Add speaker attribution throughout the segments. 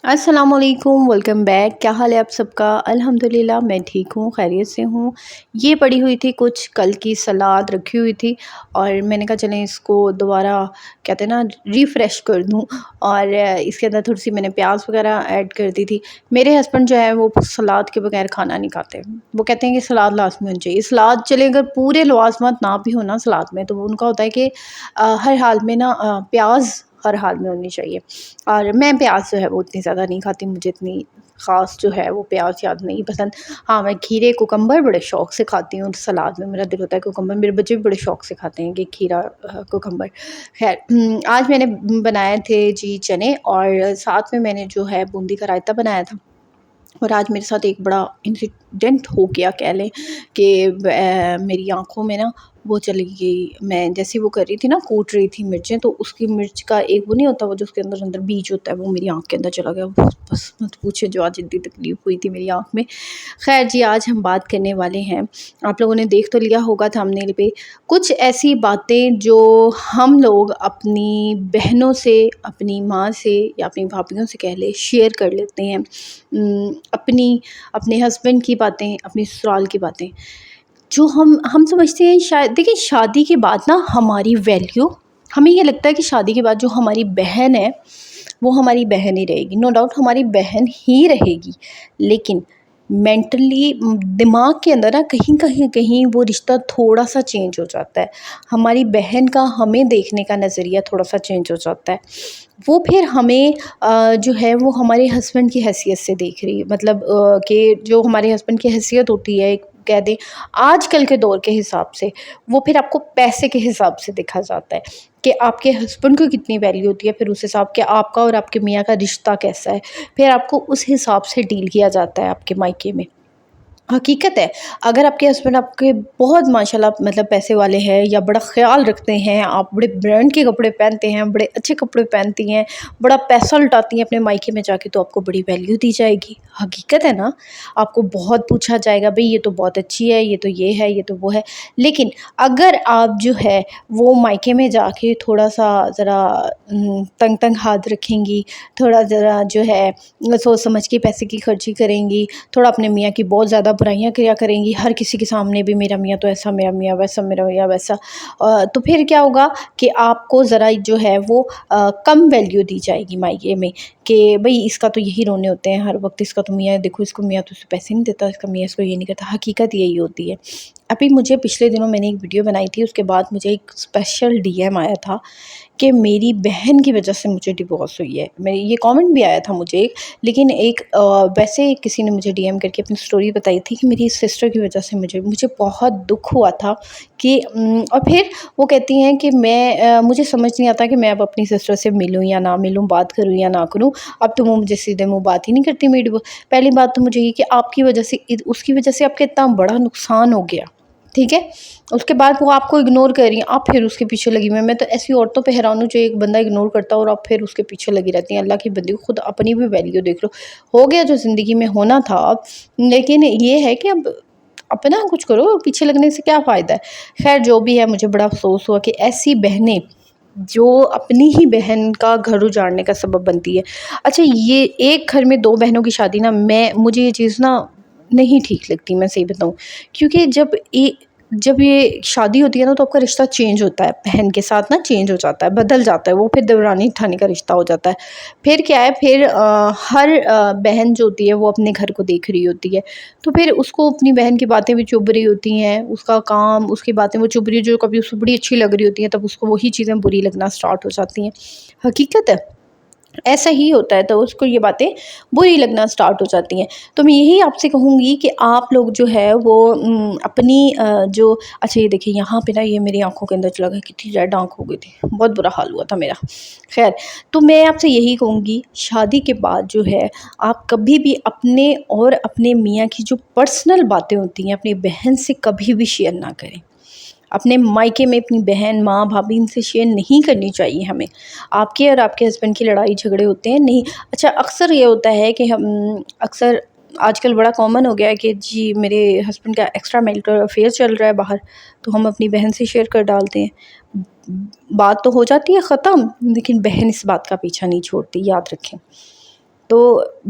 Speaker 1: السلام علیکم، welcome back. کیا حال ہے آپ سب کا؟ الحمدللہ میں ٹھیک ہوں، خیریت سے ہوں۔ یہ پڑی ہوئی تھی کچھ کل کی سلاد رکھی ہوئی تھی اور میں نے کہا چلیں اس کو دوبارہ کہتے ہیں نا ریفریش کر دوں، اور اس کے اندر تھوڑی سی میں نے پیاز وغیرہ ایڈ کر دی تھی۔ میرے ہسبینڈ جو ہے وہ سلاد کے بغیر کھانا نہیں کھاتے، وہ کہتے ہیں کہ سلاد لازمی ہونی چاہیے۔ سلاد چلے اگر پورے لوازمات نہ بھی ہونا سلاد میں، تو وہ ان کا ہوتا ہے کہ ہر حال میں نا پیاز ہر حال میں ہونی چاہیے۔ اور میں پیاز جو ہے وہ اتنی زیادہ نہیں کھاتی، مجھے اتنی خاص جو ہے وہ پیاز یاد نہیں پسند۔ ہاں میں کھیرے کوکمبر بڑے شوق سے کھاتی ہوں، سلاد میں میرا دل ہوتا ہے کوکمبر، میرے بچے بھی بڑے شوق سے کھاتے ہیں کہ کھیرا کوکمبر۔ خیر آج میں نے بنائے تھے جی چنے، اور ساتھ میں میں نے جو ہے بوندی کا رائتہ بنایا تھا۔ اور آج میرے ساتھ ایک بڑا انسیڈنٹ ہو گیا کہہ لیں کہ میری آنکھوں میں نا وہ چلی گئی، میں جیسے وہ کر رہی تھی نا کوٹ رہی تھی مرچیں، تو اس کی مرچ کا ایک وہ نہیں ہوتا وہ جو اس کے اندر بیج ہوتا ہے، وہ میری آنکھ کے اندر چلا گیا۔ بس مت پوچھے جو آج اتنی تکلیف ہوئی تھی میری آنکھ میں۔ خیر جی، آج ہم بات کرنے والے ہیں، آپ لوگوں نے دیکھ تو لیا ہوگا تھمبنیل پہ، کچھ ایسی باتیں جو ہم لوگ اپنی بہنوں سے، اپنی ماں سے یا اپنی بھابھیوں سے کہہ لے شیئر کر لیتے ہیں، اپنے ہسبینڈ کی باتیں، اپنی سسرال کی باتیں جو ہم سمجھتے ہیں۔ شاید دیکھیں شادی کے بعد نا ہماری ویلیو، ہمیں یہ لگتا ہے کہ شادی کے بعد جو ہماری بہن ہے وہ ہماری بہن ہی رہے گی، نو ڈاؤٹ ہماری بہن ہی رہے گی، لیکن مینٹلی دماغ کے اندر نا کہیں وہ رشتہ تھوڑا سا چینج ہو جاتا ہے۔ ہماری بہن کا ہمیں دیکھنے کا نظریہ تھوڑا سا چینج ہو جاتا ہے، وہ پھر ہمیں جو ہے وہ ہمارے ہسبینڈ کی حیثیت سے دیکھ رہی ہے، مطلب کہ جو ہمارے ہسبینڈ کی حیثیت ہوتی ہے کہہ دیں آج کل کے دور کے حساب سے، وہ پھر آپ کو پیسے کے حساب سے دیکھا جاتا ہے کہ آپ کے ہسبینڈ کو کتنی ویلیو ہوتی ہے، پھر اس حساب کہ آپ کا اور آپ کے میاں کا رشتہ کیسا ہے، پھر آپ کو اس حساب سے ڈیل کیا جاتا ہے آپ کے مائکے میں۔ حقیقت ہے، اگر آپ کے ہسبینڈ آپ کے بہت ماشاءاللہ مطلب پیسے والے ہیں یا بڑا خیال رکھتے ہیں، آپ بڑے برانڈ کے کپڑے پہنتے ہیں، بڑے اچھے کپڑے پہنتی ہیں، بڑا پیسہ لٹاتی ہیں اپنے مائکے میں جا کے، تو آپ کو بڑی ویلیو دی جائے گی۔ حقیقت ہے نا، آپ کو بہت پوچھا جائے گا، بھئی یہ تو بہت اچھی ہے، یہ تو یہ ہے، یہ تو وہ ہے۔ لیکن اگر آپ جو ہے وہ مائکے میں جا کے تھوڑا سا ذرا تنگ ہاتھ رکھیں گی، تھوڑا ذرا جو ہے سوچ سمجھ کے پیسے کی خرچی کریں گی، تھوڑا اپنے میاں کی بہت زیادہ برائیاں کیا کریں گی، ہر کسی کے سامنے بھی میرا میاں تو ایسا، میرا میاں ویسا، میرا میاں ویسا، تو پھر کیا ہوگا کہ آپ کو ذرا جو ہے وہ کم ویلیو دی جائے گی مائکے میں، کہ بھئی اس کا تو یہی رونے ہوتے ہیں ہر وقت، اس کا تو میاں دیکھو، اس کو میاں تو اسے پیسے نہیں دیتا، اس کا میاں اس کو یہ نہیں کرتا۔ حقیقت یہی ہوتی ہے۔ ابھی مجھے پچھلے دنوں میں نے ایک ویڈیو بنائی تھی، اس کے بعد مجھے ایک اسپیشل ڈی ایم آیا تھا کہ میری بہن کی وجہ سے مجھے ڈیورس ہوئی ہے۔ یہ کامنٹ بھی آیا تھا مجھے، لیکن ایک ویسے کسی نے مجھے ڈی ایم کر کے اپنی سٹوری بتائی تھی کہ میری سسٹر کی وجہ سے مجھے بہت دکھ ہوا تھا کہ اور پھر وہ کہتی ہیں کہ مجھے سمجھ نہیں آتا کہ میں اب اپنی سسٹر سے ملوں یا نہ ملوں، بات کروں یا نہ کروں، اب تو وہ مجھے سیدھے منہ بات ہی نہیں کرتی میری۔ پہلی بات تو مجھے یہ کہ آپ کی وجہ سے، اس کی وجہ سے آپ کا اتنا بڑا نقصان ہو گیا، ٹھیک ہے، اس کے بعد وہ آپ کو اگنور کر رہی ہیں، آپ پھر اس کے پیچھے لگی ہوئی ہیں۔ میں تو ایسی عورتوں پہ حیران ہوں جو ایک بندہ اگنور کرتا ہے اور آپ پھر اس کے پیچھے لگی رہتی ہیں۔ اللہ کی بندی، خود اپنی بھی ویلیو دیکھ لو، ہو گیا جو زندگی میں ہونا تھا اب، لیکن یہ ہے کہ اب اپنا کچھ کرو، پیچھے لگنے سے کیا فائدہ ہے۔ خیر جو بھی ہے، مجھے بڑا افسوس ہوا کہ ایسی بہنیں جو اپنی ہی بہن کا گھر اجاڑنے کا سبب بنتی ہے۔ اچھا، یہ ایک گھر میں دو بہنوں کی شادی نا، مجھے یہ چیز نا نہیں ٹھیک لگتی، میں صحیح بتاؤں، کیونکہ جب یہ شادی ہوتی ہے نا تو آپ کا رشتہ چینج ہوتا ہے، بہن کے ساتھ نا چینج ہو جاتا ہے، بدل جاتا ہے، وہ پھر دیورانی جیٹھانی کا رشتہ ہو جاتا ہے۔ پھر کیا ہے، پھر ہر بہن جو ہوتی ہے وہ اپنے گھر کو دیکھ رہی ہوتی ہے، تو پھر اس کو اپنی بہن کی باتیں بھی چبھ رہی ہوتی ہیں، اس کا کام، اس کی باتیں وہ چبھ رہی، جو کبھی اس کو بڑی اچھی لگ رہی ہوتی ہیں، تب اس کو وہی چیزیں بری لگنا سٹارٹ ہو جاتی ہیں۔ حقیقت ہے ایسا ہی ہوتا ہے، تو اس کو یہ باتیں بری لگنا سٹارٹ ہو جاتی ہیں۔ تو میں یہی آپ سے کہوں گی کہ آپ لوگ جو ہے وہ اپنی جو اچھا یہ دیکھیں یہاں پہ نا یہ میری آنکھوں کے اندر چلا گیا، کتنی ریڈ آنکھ ہو گئی تھی، بہت برا حال ہوا تھا میرا۔ خیر تو میں آپ سے یہی کہوں گی، شادی کے بعد جو ہے آپ کبھی بھی اپنے اور اپنے میاں کی جو پرسنل باتیں ہوتی ہیں اپنی بہن سے کبھی بھی شیئر نہ کریں۔ اپنے مائکے میں اپنی بہن، ماں، بھابھی ان سے شیئر نہیں کرنی چاہیے ہمیں۔ آپ کے اور آپ کے ہسبینڈ کی لڑائی جھگڑے ہوتے ہیں، نہیں اچھا اکثر یہ ہوتا ہے کہ ہم اکثر آج کل بڑا کامن ہو گیا ہے کہ جی میرے ہسبینڈ کا ایکسٹرا میریٹل افیئر چل رہا ہے باہر، تو ہم اپنی بہن سے شیئر کر ڈالتے ہیں۔ بات تو ہو جاتی ہے ختم، لیکن بہن اس بات کا پیچھا نہیں چھوڑتی، یاد رکھیں۔ تو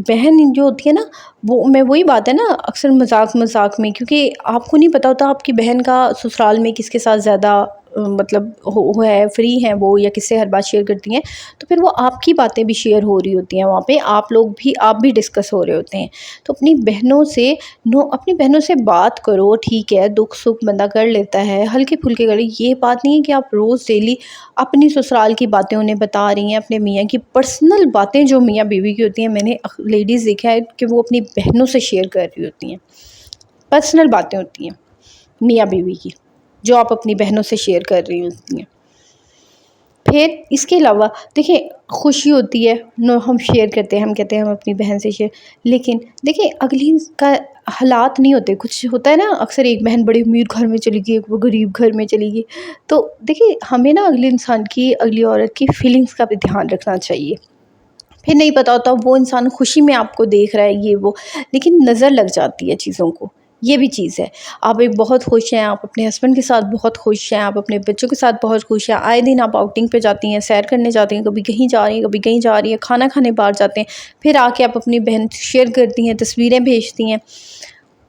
Speaker 1: بہن جو ہوتی ہے نا، وہ میں وہی بات ہے نا، اکثر مذاق مذاق میں، کیونکہ آپ کو نہیں پتہ ہوتا آپ کی بہن کا سسرال میں کس کے ساتھ زیادہ مطلب وہ ہے، فری ہیں وہ، یا کس سے ہر بات شیئر کرتی ہیں، تو پھر وہ آپ کی باتیں بھی شیئر ہو رہی ہوتی ہیں وہاں پہ، آپ بھی ڈسکس ہو رہے ہوتے ہیں۔ تو اپنی بہنوں سے بات کرو، ٹھیک ہے، دکھ سکھ بندہ کر لیتا ہے، ہلکے پھلکے کرے، یہ بات نہیں ہے کہ آپ روز ڈیلی اپنی سسرال کی باتیں انہیں بتا رہی ہیں، اپنے میاں کی پرسنل باتیں جو میاں بیوی کی ہوتی ہیں۔ میں نے لیڈیز دیکھا ہے کہ وہ اپنی بہنوں سے شیئر کر رہی ہوتی ہیں، پرسنل باتیں ہوتی ہیں میاں بیوی کی، جو آپ اپنی بہنوں سے شیئر کر رہی ہوتی ہیں۔ پھر اس کے علاوہ دیکھیں، خوشی ہوتی ہے، ہم شیئر کرتے ہیں، ہم کہتے ہیں ہم اپنی بہن سے شیئر، لیکن دیکھیں اگلی کا حالات نہیں ہوتے، کچھ ہوتا ہے نا، اکثر ایک بہن بڑے امیر گھر میں چلی گئی، ایک وہ غریب گھر میں چلی گئی، تو دیکھیں ہمیں نا اگلے انسان کی، اگلی عورت کی فیلنگز کا بھی دھیان رکھنا چاہیے۔ پھر نہیں پتہ ہوتا وہ انسان خوشی میں آپ کو دیکھ رہا ہے یہ وہ، لیکن نظر لگ جاتی ہے چیزوں کو، یہ بھی چیز ہے۔ آپ ایک بہت خوش ہیں، آپ اپنے ہسبینڈ کے ساتھ بہت خوش ہیں، آپ اپنے بچوں کے ساتھ بہت خوش ہیں، آئے دن آپ آؤٹنگ پہ جاتی ہیں، سیر کرنے جاتی ہیں، کبھی کہیں جا رہی ہیں، کبھی کہیں جا رہی ہیں، کھانا کھانے باہر جاتے ہیں، پھر آ کے آپ اپنی بہن سے شیئر کرتی ہیں، تصویریں بھیجتی ہیں۔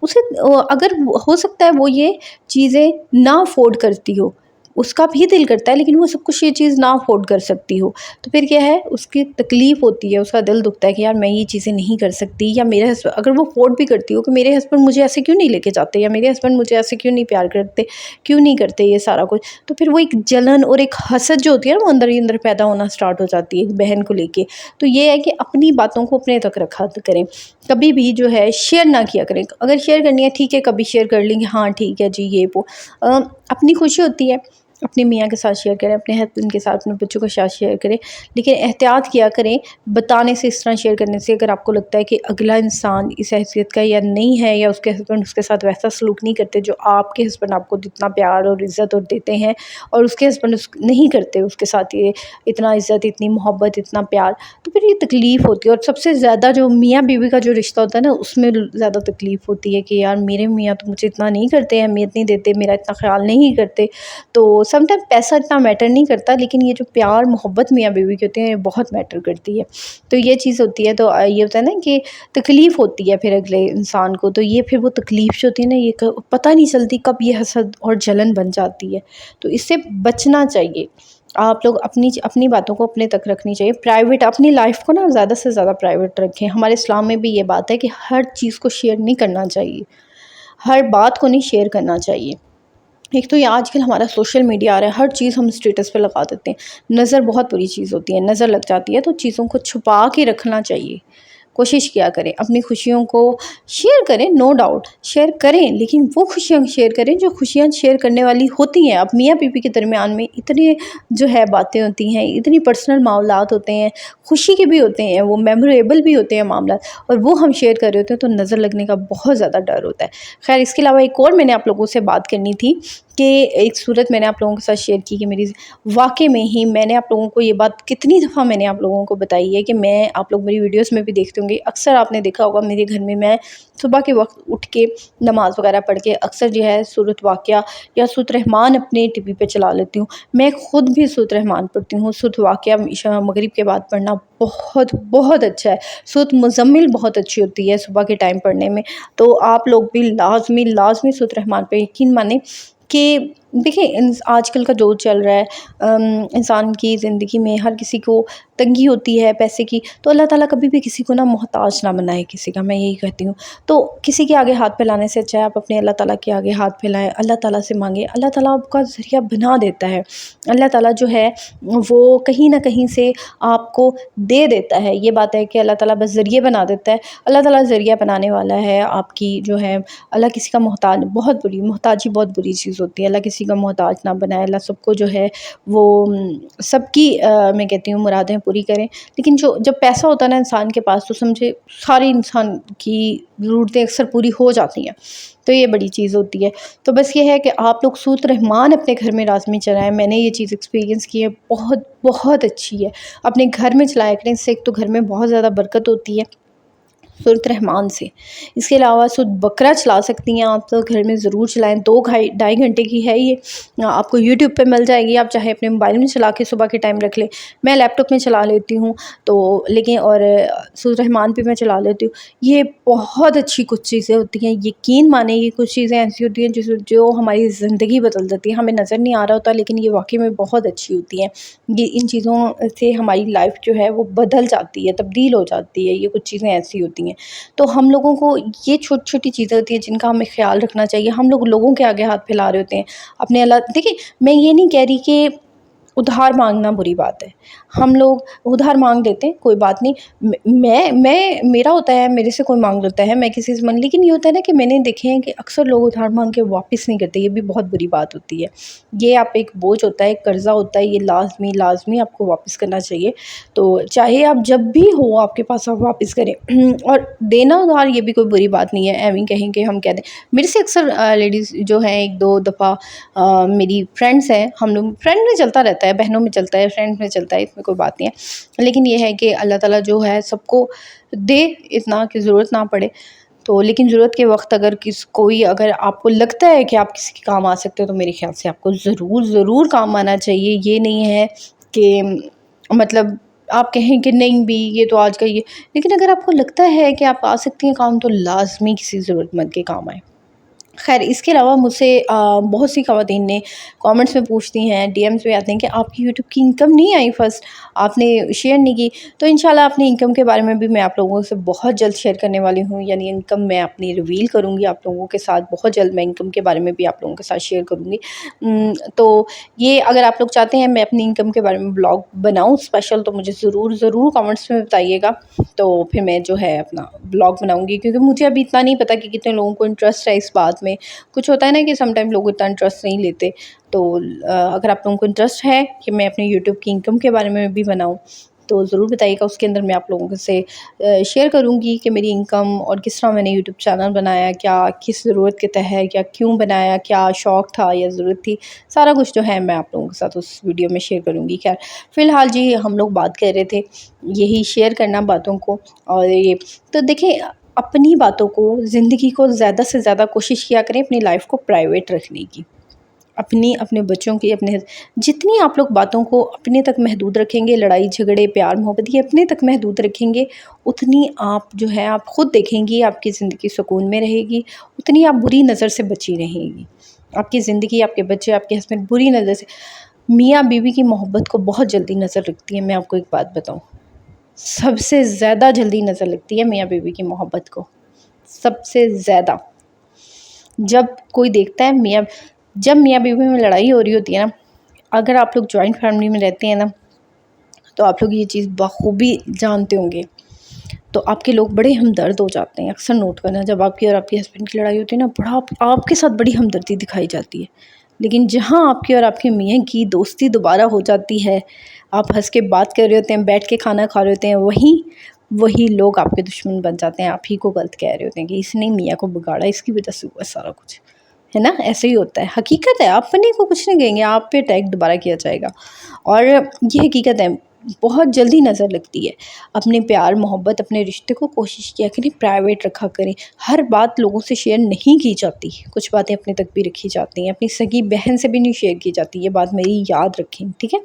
Speaker 1: اسے اگر ہو سکتا ہے وہ یہ چیزیں نہ افورڈ کرتی ہو، اس کا بھی دل کرتا ہے، لیکن وہ سب کچھ یہ چیز نہ افورڈ کر سکتی ہو، تو پھر کیا ہے، اس کی تکلیف ہوتی ہے، اس کا دل دکھتا ہے کہ یار میں یہ چیزیں نہیں کر سکتی، یا میرے ہسبینڈ، اگر وہ افورڈ بھی کرتی ہو کہ میرے ہسبینڈ مجھے ایسے کیوں نہیں لے کے جاتے، یا میرے ہسبینڈ مجھے ایسے کیوں نہیں پیار کرتے، کیوں نہیں کرتے یہ سارا کچھ، تو پھر وہ ایک جلن اور ایک حسد جو ہوتی ہے نا، وہ اندر ہی اندر پیدا ہونا سٹارٹ ہو جاتی ہے ایک بہن کو لے کے۔ تو یہ ہے کہ اپنی باتوں کو اپنے تک رکھا کریں، کبھی بھی جو ہے شیئر نہ کیا کریں۔ اگر شیئر کرنی ہے ٹھیک ہے، کبھی شیئر کر لیں گے، ہاں ٹھیک ہے جی، یہ وہ اپنی خوشی ہوتی ہے، اپنے میاں کے ساتھ شیئر کریں، اپنے ہسبینڈ کے ساتھ، اپنے بچوں کے ساتھ شیئر کریں، لیکن احتیاط کیا کریں بتانے سے، اس طرح شیئر کرنے سے، اگر آپ کو لگتا ہے کہ اگلا انسان اس حیثیت کا یا نہیں ہے، یا اس کے ہسبینڈ اس کے ساتھ ویسا سلوک نہیں کرتے جو آپ کے ہسبینڈ آپ کو جتنا پیار اور عزت اور دیتے ہیں، اور اس کے ہسبینڈ نہیں کرتے اس کے ساتھ یہ اتنا عزت، اتنی محبت، اتنا پیار، تو پھر یہ تکلیف ہوتی ہے۔ اور سب سے زیادہ جو میاں بیوی کا جو رشتہ ہوتا ہے نا، اس میں زیادہ تکلیف ہوتی ہے کہ یار میرے میاں تو مجھے اتنا نہیں کرتے، اہمیت نہیں دیتے، میرا اتنا خیال نہیں کرتے۔ تو سم ٹائم پیسہ اتنا میٹر نہیں کرتا، لیکن یہ جو پیار محبت میاں بیوی کی ہوتی ہے، یہ بہت میٹر کرتی ہے۔ تو یہ چیز ہوتی ہے، تو یہ ہوتا ہے نا کہ تکلیف ہوتی ہے پھر اگلے انسان کو، تو یہ پھر وہ تکلیف جو ہوتی ہے نا، یہ پتہ نہیں چلتی کب یہ حسد اور جلن بن جاتی ہے، تو اس سے بچنا چاہیے۔ آپ لوگ اپنی باتوں کو اپنے تک رکھنی چاہیے، پرائیویٹ، اپنی لائف کو نا زیادہ سے زیادہ پرائیویٹ رکھیں۔ ہمارے اسلام میں بھی یہ بات ہے کہ ہر چیز کو شیئر نہیں کرنا چاہیے، ہر بات کو نہیں شیئر کرنا چاہیے۔ ایک تو یہ آج کل ہمارا سوشل میڈیا آ رہا ہے، ہر چیز ہم اسٹیٹس پہ لگا دیتے ہیں، نظر بہت بری چیز ہوتی ہے، نظر لگ جاتی ہے، تو چیزوں کو چھپا کے رکھنا چاہیے۔ کوشش کیا کریں اپنی خوشیوں کو شیئر کریں، نو ڈاؤٹ شیئر کریں، لیکن وہ خوشیاں شیئر کریں جو خوشیاں شیئر کرنے والی ہوتی ہیں۔ اب میاں بیوی کے درمیان میں اتنے جو ہے باتیں ہوتی ہیں، اتنی پرسنل معاملات ہوتے ہیں، خوشی کے بھی ہوتے ہیں، وہ میموریبل بھی ہوتے ہیں معاملات، اور وہ ہم شیئر کر رہے ہوتے ہیں تو نظر لگنے کا بہت زیادہ ڈر ہوتا ہے۔ خیر، اس کے علاوہ ایک اور میں نے آپ لوگوں سے بات کرنی تھی کہ ایک صورت میں نے آپ لوگوں کے ساتھ شیئر کی کہ میری واقع میں ہی، میں نے آپ لوگوں کو یہ بات کتنی دفعہ میں نے آپ لوگوں کو بتائی ہے کہ آپ لوگ میری ویڈیوز میں بھی دیکھتے ہوں گے، اکثر آپ نے دیکھا ہوگا میرے گھر میں صبح کے وقت اٹھ کے نماز وغیرہ پڑھ کے اکثر جو ہے سورۃ واقعہ یا سورۃ رحمان اپنے ٹی وی پہ چلا لیتی ہوں۔ میں خود بھی سورۃ رحمان پڑھتی ہوں، سورۃ واقعہ عشاء مغرب کے بعد پڑھنا بہت بہت اچھا ہے، سورۃ مزمل بہت اچھی ہوتی ہے صبح کے ٹائم پڑھنے میں، تو آپ لوگ بھی لازمی سورۃ رحمان پہ یقین مانیں کہ دیکھیں آج کل کا جو چل رہا ہے انسان کی زندگی میں، ہر کسی کو تنگی ہوتی ہے پیسے کی، تو اللہ تعالیٰ کبھی بھی کسی کو نا محتاج نہ بنائے کسی کا، میں یہی کہتی ہوں۔ تو کسی کے آگے ہاتھ پھیلانے سے اچھا ہے آپ اپنے اللہ تعالیٰ کے آگے ہاتھ پھیلائیں، اللہ تعالیٰ سے مانگیں، اللہ تعالیٰ آپ کا ذریعہ بنا دیتا ہے، اللہ تعالیٰ جو ہے وہ کہیں نہ کہیں سے آپ کو دے دیتا ہے۔ یہ بات ہے کہ اللہ تعالیٰ بس ذریعے بنا دیتا ہے، اللہ تعالیٰ ذریعہ بنانے والا ہے آپ کی جو ہے۔ اللہ کسی کا محتاج، محتاجی بہت بری چیز ہوتی ہے، اللہ کسی کا محتاج نہ بنائے، اللہ سب کو جو ہے وہ سب کی میں کہتی ہوں مرادیں پوری کریں، لیکن جب پیسہ ہوتا ہے نا انسان کے پاس، تو سمجھے ساری انسان کی ضرورتیں اکثر پوری ہو جاتی ہیں، تو یہ بڑی چیز ہوتی ہے۔ تو بس یہ ہے کہ آپ لوگ سورۃ رحمان اپنے گھر میں لازمی چلائیں، میں نے یہ چیز ایکسپیرینس کی ہے، بہت بہت اچھی ہے، اپنے گھر میں چلایا کریں، اس سے ایک تو گھر میں بہت زیادہ برکت ہوتی ہے، سورۃ رحمان سے۔ اس کے علاوہ سورۃ بقرہ چلا سکتی ہیں آپ، تو گھر میں ضرور چلائیں، 2-2.5 گھنٹے کی ہے یہ، آپ کو یوٹیوب پہ مل جائے گی، آپ چاہے اپنے موبائل میں چلا کے صبح کے ٹائم رکھ لیں، میں لیپ ٹاپ میں چلا لیتی ہوں تو لیکن اور سورۃ رحمان پہ میں چلا لیتی ہوں۔ یہ بہت اچھی کچھ چیزیں ہوتی ہیں، یقین مانیں یہ کچھ چیزیں ایسی ہوتی ہیں جو ہماری زندگی بدل دیتی ہیں، ہمیں نظر نہیں آ رہا ہوتا لیکن یہ واقعی میں بہت اچھی ہوتی ہیں۔ یہ ان چیزوں سے ہماری لائف جو ہے وہ بدل جاتی ہے، تبدیل ہو جاتی ہے، یہ کچھ چیزیں ایسی ہوتی ہیں۔ تو ہم لوگوں کو یہ چھوٹی چھوٹی چیزیں ہوتی ہیں جن کا ہمیں خیال رکھنا چاہیے۔ ہم لوگ لوگوں کے آگے ہاتھ پھیلا رہے ہوتے ہیں اپنے اللہ، دیکھیں میں یہ نہیں کہہ رہی کہ ادھار مانگنا بری بات ہے، ہم لوگ ادھار مانگ لیتے ہیں، کوئی بات نہیں، میں میرا ہوتا ہے، میرے سے کوئی مانگ لیتا ہے، میں کسی سے لیکن یہ ہوتا ہے نا کہ میں نے دیکھے ہیں کہ اکثر لوگ ادھار مانگ کے واپس نہیں کرتے، یہ بھی بہت بری بات ہوتی ہے۔ یہ آپ ایک بوجھ ہوتا ہے، ایک قرضہ ہوتا ہے، یہ لازمی آپ کو واپس کرنا چاہیے۔ تو چاہے آپ جب بھی ہو آپ کے پاس آپ واپس کریں اور دینا ادھار یہ بھی کوئی بری بات نہیں ہے، ایویں کہیں کہ ہم کہہ دیں۔ میرے سے اکثر لیڈیز جو ہیں 1-2 دفعہ میری فرینڈس ہیں، ہم لوگ فرینڈ میں چلتا رہتا ہے، بہنوں میں چلتا ہے، فرینڈ میں چلتا ہے، اس میں کوئی بات نہیں ہے، لیکن یہ ہے کہ اللہ تعالیٰ جو ہے سب کو دے اتنا کہ ضرورت نہ پڑے۔ تو لیکن ضرورت کے وقت اگر آپ کو لگتا ہے کہ آپ کسی کے کام آ سکتے ہو تو میرے خیال سے آپ کو ضرور کام آنا چاہیے۔ یہ نہیں ہے کہ مطلب آپ کہیں کہ نہیں بھی یہ تو آج کا یہ، لیکن اگر آپ کو لگتا ہے کہ آپ آ سکتی ہیں کام تو لازمی کسی ضرورت مند کے کام آئیں۔ خیر اس کے علاوہ مجھ سے بہت سی خواتین نے کامنٹس میں پوچھتی ہیں، ڈی ایمز میں آتے ہیں کہ آپ کی یوٹیوب کی انکم نہیں آئی، فرسٹ آپ نے شیئر نہیں کی، تو انشاءاللہ اپنی انکم کے بارے میں بھی میں آپ لوگوں سے بہت جلد شیئر کرنے والی ہوں، یعنی انکم میں اپنی ریویل کروں گی آپ لوگوں کے ساتھ، بہت جلد میں انکم کے بارے میں بھی آپ لوگوں کے ساتھ شیئر کروں گی۔ تو یہ اگر آپ لوگ چاہتے ہیں میں اپنی انکم کے بارے میں بلاگ بناؤں اسپیشل تو مجھے ضرور کامنٹس میں بتائیے گا، تو پھر میں جو ہے اپنا بلاگ بناؤں گی، کیونکہ مجھے ابھی اتنا نہیں پتہ کہ کتنے لوگوں کو انٹرسٹ ہے اس بات میں۔ کچھ ہوتا ہے نا کہ سم ٹائم لوگ اتنا انٹرسٹ نہیں لیتے، تو اگر آپ لوگوں کو انٹرسٹ ہے کہ میں اپنے یوٹیوب کی انکم کے بارے میں بھی بناؤں تو ضرور بتائیے گا، اس کے اندر میں آپ لوگوں سے شیئر کروں گی کہ میری انکم اور کس طرح میں نے یوٹیوب چینل بنایا، کیا کس ضرورت کے تحت، یا کیوں بنایا، کیا شوق تھا یا ضرورت تھی، سارا کچھ جو ہے میں آپ لوگوں کے ساتھ اس ویڈیو میں شیئر کروں گی۔ خیر فی الحال جی ہم لوگ بات کر رہے تھے یہی شیئر کرنا باتوں کو، اور یہ تو دیکھیں اپنی باتوں کو، زندگی کو زیادہ سے زیادہ کوشش کیا کریں اپنی لائف کو پرائیویٹ رکھنے کی، اپنے بچوں کی، جتنی آپ لوگ باتوں کو اپنے تک محدود رکھیں گے، لڑائی جھگڑے پیار محبت یہ اپنے تک محدود رکھیں گے، اتنی آپ جو ہے آپ خود دیکھیں گی آپ کی زندگی سکون میں رہے گی، اتنی آپ بری نظر سے بچی رہیں گی، آپ کی زندگی، آپ کے بچے، آپ کے ہسبینڈ بری نظر سے۔ میاں بیوی کی محبت کو بہت جلدی نظر لگتی ہے، میں آپ کو ایک بات بتاؤں، سب سے زیادہ جلدی نظر لگتی ہے میاں بیوی کی محبت کو، سب سے زیادہ۔ جب کوئی دیکھتا ہے جب میاں بیوی میں لڑائی ہو رہی ہوتی ہے نا، اگر آپ لوگ جوائنٹ فیملی میں رہتے ہیں نا تو آپ لوگ یہ چیز بخوبی جانتے ہوں گے، تو آپ کے لوگ بڑے ہمدرد ہو جاتے ہیں۔ اکثر نوٹ کرنا جب آپ کی اور آپ کے ہسبینڈ کی لڑائی ہوتی ہے نا، بڑا آپ کے ساتھ بڑی ہمدردی دکھائی جاتی ہے، لیکن جہاں آپ کی اور آپ کے میاں کی دوستی دوبارہ ہو جاتی ہے، آپ ہنس کے بات کر رہے ہوتے ہیں، بیٹھ کے کھانا کھا رہے ہوتے ہیں، وہی لوگ آپ کے دشمن بن جاتے ہیں، آپ ہی کو غلط کہہ رہے ہوتے ہیں کہ اس نے میاں کو بگاڑا، اس کی وجہ سے ہوا سارا کچھ، ہے نا؟ ایسے ہی ہوتا ہے، حقیقت ہے، آپ اپنے کو کچھ نہیں کہیں گے، آپ پہ اٹیک دوبارہ کیا جائے گا، اور یہ حقیقت ہے، بہت جلدی نظر لگتی ہے۔ اپنے پیار محبت اپنے رشتے کو کوشش کیا کریں پرائیویٹ رکھا کریں، ہر بات لوگوں سے شیئر نہیں کی جاتی، کچھ باتیں اپنے تک بھی رکھی جاتی ہیں، اپنی سگی بہن سے بھی نہیں شیئر کی جاتی، یہ بات میری یاد رکھیں، ٹھیک ہے؟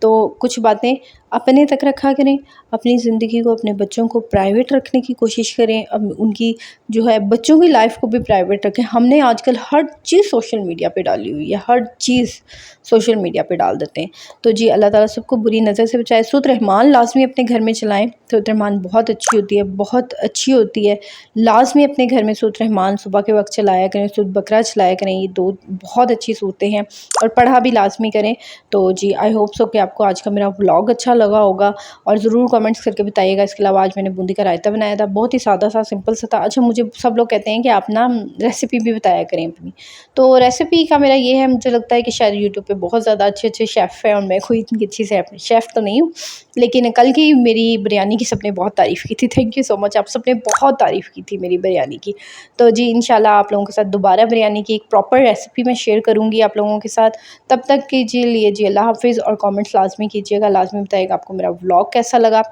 Speaker 1: تو کچھ باتیں اپنے تک رکھا کریں، اپنی زندگی کو اپنے بچوں کو پرائیویٹ رکھنے کی کوشش کریں، اب ان کی جو ہے بچوں کی لائف کو بھی پرائیویٹ رکھیں۔ ہم نے آج کل ہر چیز سوشل میڈیا پہ ڈالی ہوئی ہے، ہر چیز سوشل میڈیا پہ ڈال دیتے ہیں، تو جی اللہ تعالیٰ سب کو بری نظر سے بچائے۔ سورۃ رحمان لازمی اپنے گھر میں چلائیں، سورۃ رحمان بہت اچھی ہوتی ہے، بہت اچھی ہوتی ہے، لازمی اپنے گھر میں سورۃ رحمان صبح کے وقت چلایا کریں، سورۃ بقرہ چلایا کریں، یہ 2 بہت اچھی صورتیں ہیں، اور پڑھا بھی لازمی کریں۔ تو جی آئی ہوپ سو کہ آپ کو آج کا میرا ولاگ اچھا لگا ہوگا، اور ضرور کمنٹس کر کے بتائیے گا۔ اس کے علاوہ آج میں نے بوندی کا رائتا بنایا تھا، بہت ہی سادہ سا سمپل سا تھا۔ اچھا مجھے سب لوگ کہتے ہیں کہ آپ نا ریسیپی بھی بتایا کریں اپنی، تو ریسیپی کا میرا یہ ہے، مجھے لگتا ہے کہ شاید یوٹیوب پہ بہت زیادہ اچھے شیف ہیں، اور میں کوئی اتنی اچھی شیف تو نہیں ہوں، لیکن کل کی میری بریانی کی سب نے بہت تعریف کی تھی، تھینک یو سو مچ، آپ سب نے بہت تعریف کی تھی میری بریانی کی۔ تو جی انشاءاللہ آپ لوگوں کے ساتھ دوبارہ بریانی کی ایک پراپر ریسیپی میں شیئر کروں گی آپ لوگوں کے ساتھ، تب تک کیجیے لیے جی اللہ حافظ، اور کامنٹس لازمی کیجیے گا، لازمی بتائیے گا آپ کو میرا ولاگ کیسا لگا۔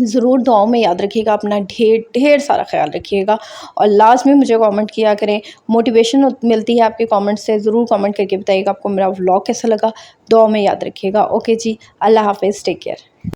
Speaker 1: ضرور دعاؤں میں یاد رکھیے گا، اپنا ڈھیر ڈھیر سارا خیال رکھیے گا، اور لاسٹ میں مجھے کامنٹ کیا کریں، موٹیویشن ملتی ہے آپ کے کامنٹ سے، ضرور کامنٹ کر کے بتائیے گا آپ کو میرا ولاگ کیسا لگا، دعاؤں میں یاد رکھیے گا۔ اوکے جی، اللہ حافظ، ٹیک کیئر۔